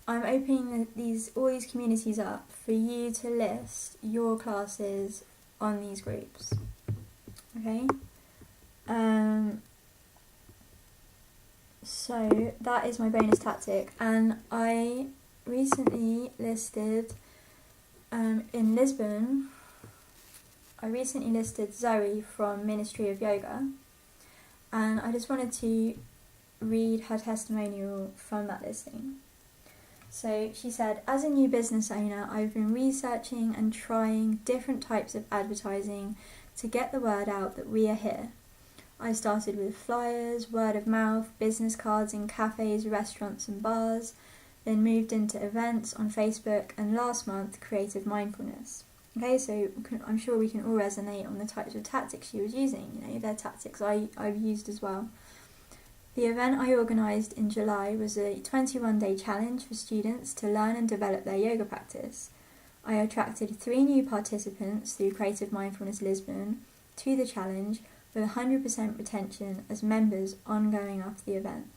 I'm opening all these communities up for you to list your classes on these groups. Okay? So that is my bonus tactic, and I recently listed in Lisbon, I recently listed Zoe from Ministry of Yoga, and I just wanted to read her testimonial from that listing. So she said, as a new business owner, I've been researching and trying different types of advertising to get the word out that we are here. I started with flyers, word of mouth, business cards in cafes, restaurants and bars, then moved into events on Facebook, and last month, creative mindfulness. Okay, so I'm sure we can all resonate on the types of tactics she was using. They're tactics I've used as well. The event I organised in July was a 21-day challenge for students to learn and develop their yoga practice. I attracted 3 new participants through Creative Mindfulness Lisbon to the challenge with 100% retention as members ongoing after the event.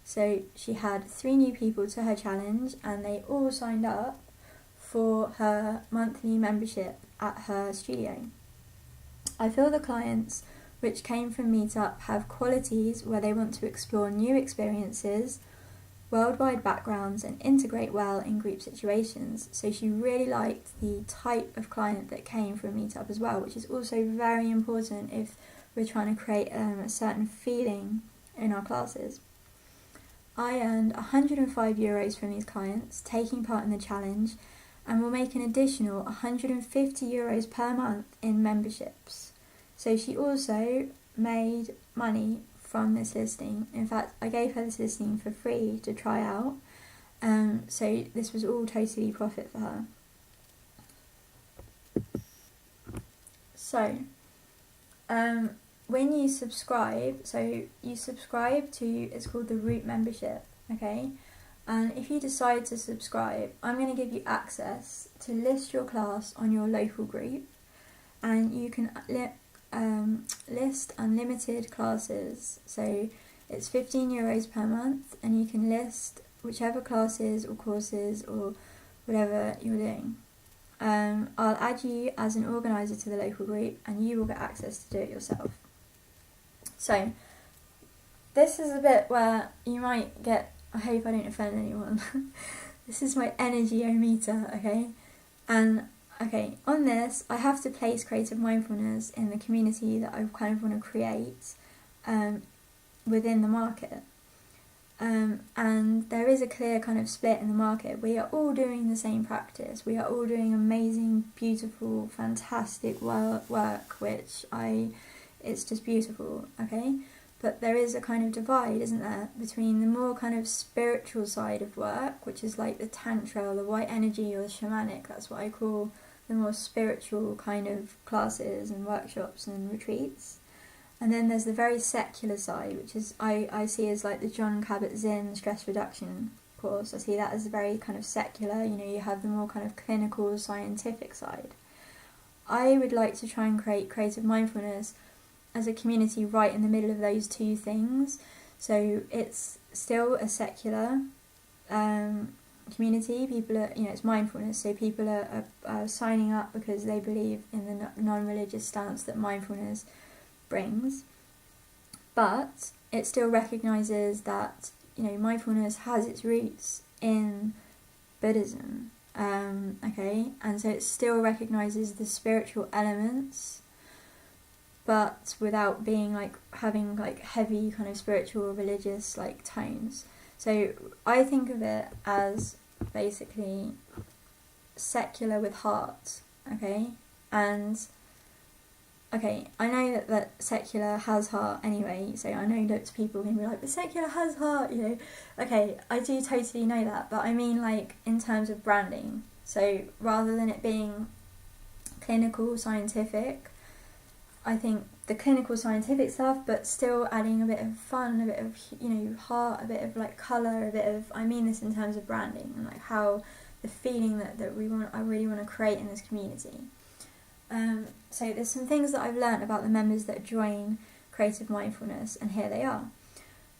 So she had 3 new people to her challenge, and they all signed up for her monthly membership at her studio. I feel the clients which came from Meetup have qualities where they want to explore new experiences, worldwide backgrounds, and integrate well in group situations. So she really liked the type of client that came from Meetup as well, which is also very important if we're trying to create a certain feeling in our classes. I earned €105 from these clients taking part in the challenge, and will make an additional €150 per month in memberships. So she also made money from this listing. In fact, I gave her this listing for free to try out. So this was all totally profit for her. So, when you subscribe, to, it's called the Root membership, okay? And if you decide to subscribe, I'm going to give you access to list your class on your local group, and you can list unlimited classes. So it's €15 per month, and you can list whichever classes or courses or whatever you're doing. I'll add you as an organizer to the local group, and you will get access to do it yourself. So this is a bit where you might get, I hope I don't offend anyone. This is my energy meter, okay? And okay, on this, I have to place creative mindfulness in the community that I kind of want to create within the market. And there is a clear kind of split in the market. We are all doing the same practice. We are all doing amazing, beautiful, fantastic work, which it's just beautiful, okay? But there is a kind of divide, isn't there, between the more kind of spiritual side of work, which is like the tantra or the white energy or the shamanic. That's what I call the more spiritual kind of classes and workshops and retreats. And then there's the very secular side, which is I see as like the John Kabat-Zinn stress reduction course. I see that as very kind of secular. You have the more kind of clinical, scientific side. I would like to try and create creative mindfulness as a community right in the middle of those two things. So it's still a secular community. People are, it's mindfulness, so people are signing up because they believe in the non-religious stance that mindfulness brings. But it still recognises that, mindfulness has its roots in Buddhism, okay? And so it still recognises the spiritual elements, but without being having heavy kind of spiritual religious tones. So I think of it as basically secular with heart, okay? And okay, I know that secular has heart anyway, so I know that people can be like, but secular has heart, Okay, I do totally know that, but I mean in terms of branding. So rather than it being clinical, scientific, I think the clinical scientific stuff, but still adding a bit of fun, a bit of, heart, a bit of colour, a bit of, I mean this in terms of branding and how the feeling that I really want to create in this community. So there's some things that I've learnt about the members that join Creative Mindfulness, and here they are.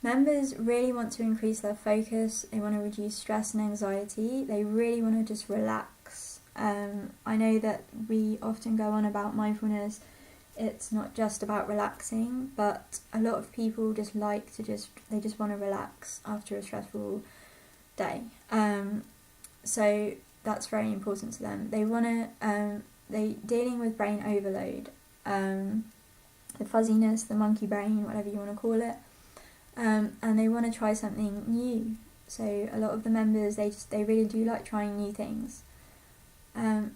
Members really want to increase their focus, they want to reduce stress and anxiety, they really want to just relax. I know that we often go on about mindfulness, it's not just about relaxing, but a lot of people just want to relax after a stressful day. So that's very important to them. They want to, dealing with brain overload, the fuzziness, the monkey brain, whatever you want to call it, and they want to try something new. So a lot of the members, they really do like trying new things.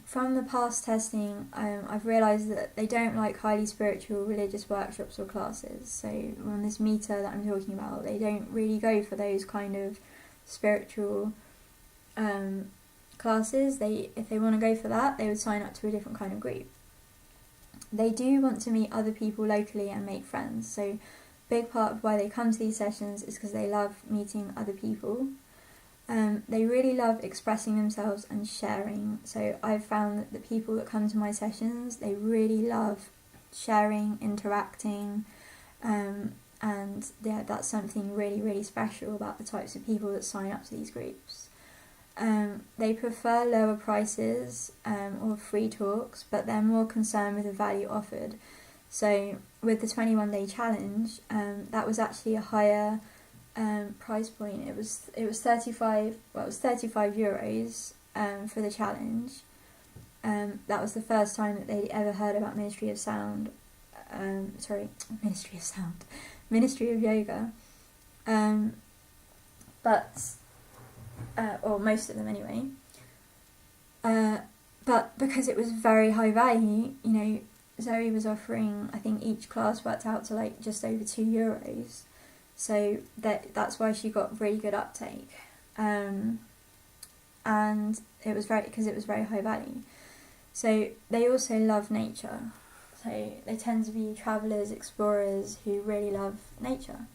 From the past testing, I've realised that they don't like highly spiritual religious workshops or classes. So on this meter that I'm talking about, they don't really go for those kind of spiritual classes. If they want to go for that, they would sign up to a different kind of group. They do want to meet other people locally and make friends. So a big part of why they come to these sessions is because they love meeting other people. They really love expressing themselves and sharing. So I've found that the people that come to my sessions, they really love sharing, interacting, and yeah, that's something really, really special about the types of people that sign up to these groups. They prefer lower prices or free talks, but they're more concerned with the value offered. So with the 21-day challenge, that was actually a higher price point. It was 35. Well, it was €35 for the challenge. That was the first time that they'd ever heard about Ministry of Yoga. Or most of them anyway. But because it was very high value, Zoe was offering, I think each class worked out to like just over €2. So that's why she got really good uptake. And it was very high value. So they also love nature. So they tend to be travellers, explorers who really love nature.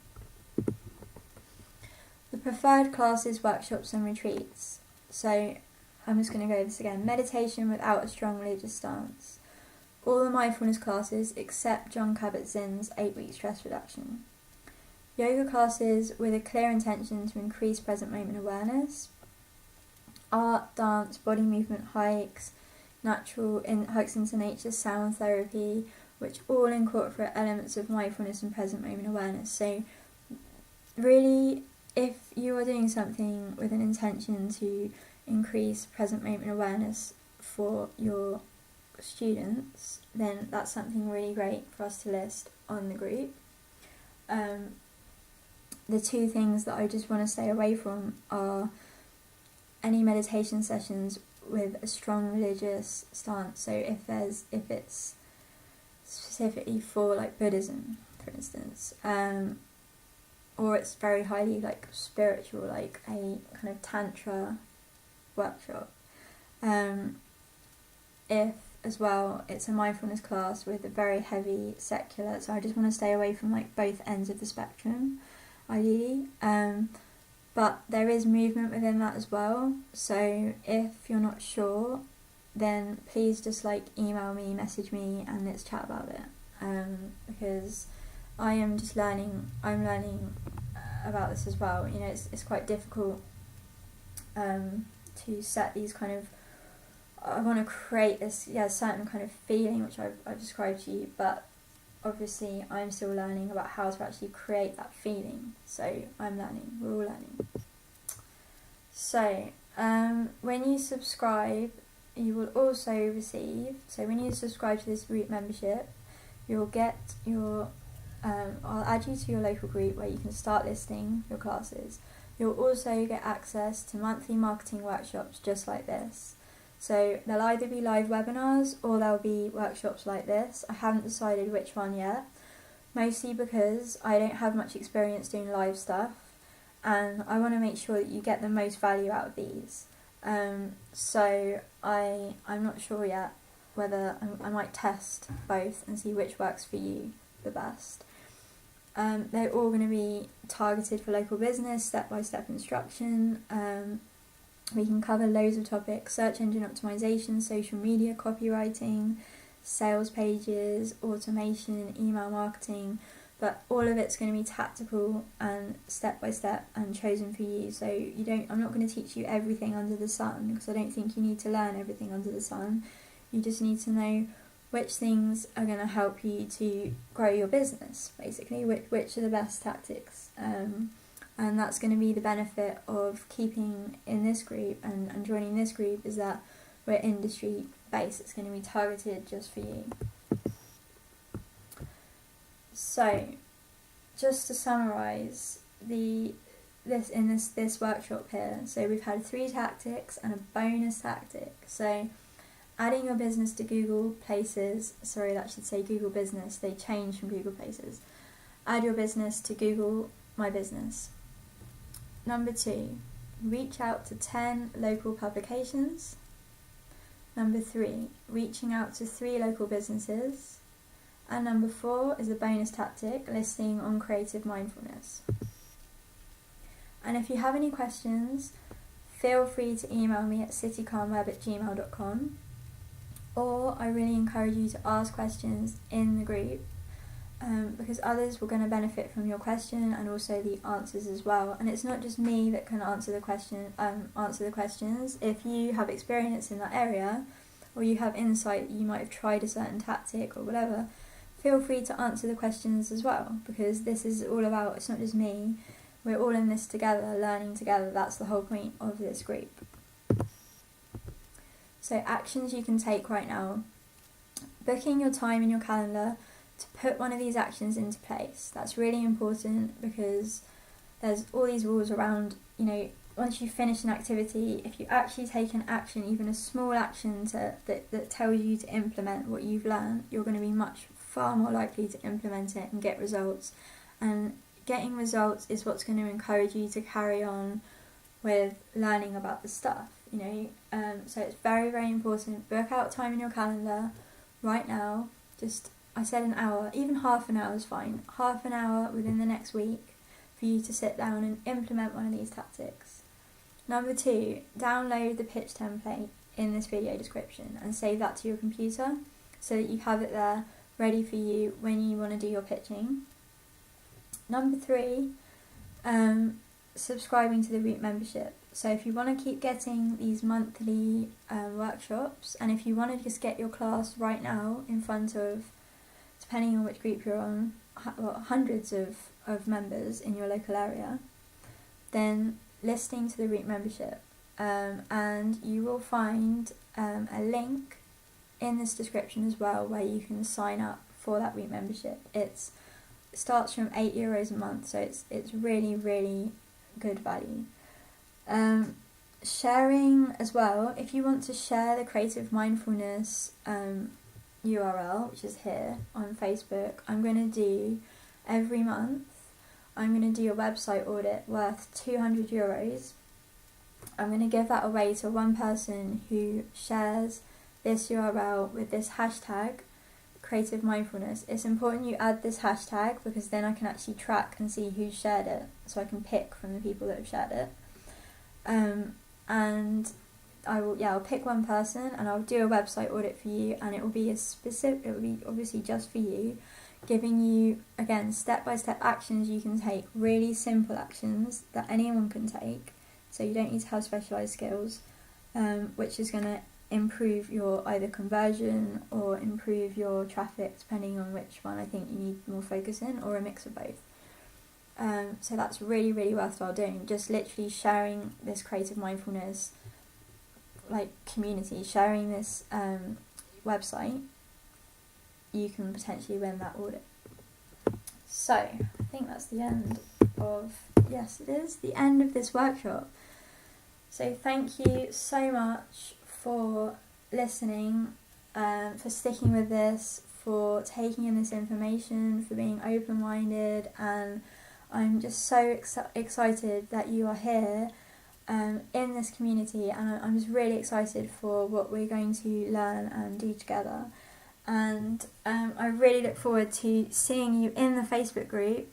The preferred classes, workshops and retreats. So I'm just going to go over this again. Meditation without a strong religious stance. All the mindfulness classes except Jon Kabat-Zinn's 8-week stress reduction. Yoga classes with a clear intention to increase present moment awareness. Art, dance, body movement, hikes into nature, sound therapy, which all incorporate elements of mindfulness and present moment awareness. So really, if you are doing something with an intention to increase present moment awareness for your students, then that's something really great for us to list on the group. The two things that I just want to stay away from are any meditation sessions with a strong religious stance. So if it's specifically for like Buddhism, for instance, or it's very highly like spiritual, like a kind of tantra workshop. If as well it's a mindfulness class with a very heavy secular, so I just want to stay away from like both ends of the spectrum, ideally. But there is movement within that as well. So if you're not sure, then please just like email me, message me, and let's chat about it. Because I am just learning. I'm learning about this as well. It's quite difficult to set these kind of. I want to create this certain kind of feeling which I've described to you, but obviously I'm still learning about how to actually create that feeling. So I'm learning. We're all learning. So when you subscribe, you will also receive. So when you subscribe to this group membership, you'll get your. I'll add you to your local group where you can start listing your classes. You'll also get access to monthly marketing workshops just like this. So there'll either be live webinars or there'll be workshops like this. I haven't decided which one yet, mostly because I don't have much experience doing live stuff, and I want to make sure that you get the most value out of these. So I'm not sure yet whether I might test both and see which works for you the best. They're all going to be targeted for local business, step-by-step instruction. We can cover loads of topics: search engine optimization, social media, copywriting, sales pages, automation, email marketing, but all of it's going to be tactical and step-by-step and chosen for you. So I'm not going to teach you everything under the sun, because I don't think you need to learn everything under the sun. You just need to know which things are going to help you to grow your business, basically, which are the best tactics. And that's going to be the benefit of keeping in this group and joining this group, is that we're industry based. It's going to be targeted just for you. So, just to summarise this workshop here. So we've had 3 tactics and a bonus tactic. So adding your business to Google Places. Sorry, that should say Google Business. They changed from Google Places. Add your business to Google My Business. Number 2, reach out to 10 local publications. Number 3, reaching out to 3 local businesses. And number 4 is a bonus tactic, listing on creative mindfulness. And if you have any questions, feel free to email me at citycalmweb@gmail.com, or I really encourage you to ask questions in the group, because others were going to benefit from your question and also the answers as well. And it's not just me that can answer the questions. If you have experience in that area, or you have insight, you might have tried a certain tactic or whatever, feel free to answer the questions as well, because this is all about, it's not just me, we're all in this together, learning together. That's the whole point of this group. So actions you can take right now: booking your time in your calendar to put one of these actions into place. That's really important, because there's all these rules around, once you finish an activity, if you actually take an action, even a small action that tells you to implement what you've learned, you're going to be far more likely to implement it and get results. And getting results is what's going to encourage you to carry on with learning about the stuff, So it's very, very important. Book out time in your calendar right now. I said an hour, even half an hour is fine. Half an hour within the next week for you to sit down and implement one of these tactics. Number 2, download the pitch template in this video description and save that to your computer so that you have it there ready for you when you want to do your pitching. Number 3, subscribing to the Root membership. So if you want to keep getting these monthly workshops, and if you want to just get your class right now in front of, depending on which group you're on, hundreds of members in your local area, then listing to the Root membership. And you will find a link in this description as well where you can sign up for that Root membership. It starts from €8 a month, so it's really, really good value. Sharing as well, if you want to share the Creative Mindfulness URL, which is here on Facebook, I'm going to do every month, I'm going to do a website audit worth €200. I'm going to give that away to one person who shares this URL with this hashtag, Creative Mindfulness. It's important you add this hashtag, because then I can actually track and see who shared it, so I can pick from the people that have shared it. And I'll pick one person and I'll do a website audit for you, and it will be obviously just for you, giving you, again, step-by-step actions you can take, really simple actions that anyone can take, so you don't need to have specialised skills, which is going to improve your either conversion or improve your traffic, depending on which one I think you need more focus in, or a mix of both. So that's really, really worthwhile doing. Just literally sharing this Creative Mindfulness community, sharing this website, you can potentially win that audit. So I think that's the end of, yes it is, the end of this workshop. So thank you so much for listening, for sticking with this, for taking in this information, for being open-minded, and I'm just so excited that you are here in this community, and I'm just really excited for what we're going to learn and do together. And I really look forward to seeing you in the Facebook group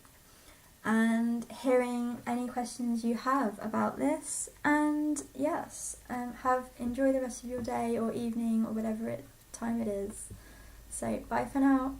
and hearing any questions you have about this. And yes, enjoy the rest of your day or evening or whatever time it is. So bye for now.